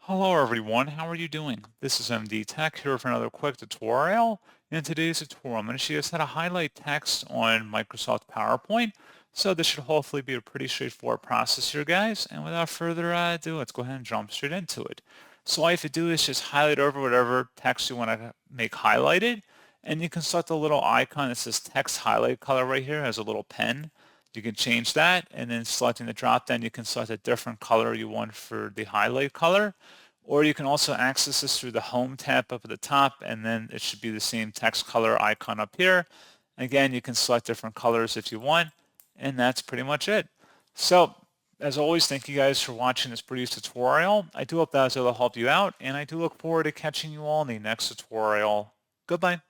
Hello everyone, how are you doing? This is MD Tech here for another quick tutorial. In today's tutorial, I'm going to show you guys how to highlight text on Microsoft PowerPoint. So this should hopefully be a pretty straightforward process here, guys. And without further ado, let's go ahead and jump straight into it. So all you have to do is just highlight over whatever text you want to make highlighted. And you can select the little icon that says text highlight color right here as a little pen. You can change that, and then selecting the drop down, you can select a different color you want for the highlight color. Or you can also access this through the Home tab up at the top, and then it should be the same text color icon up here. Again, you can select different colors if you want, and that's pretty much it. So, as always, thank you guys for watching this brief tutorial. I do hope that was able to help you out, and I do look forward to catching you all in the next tutorial. Goodbye.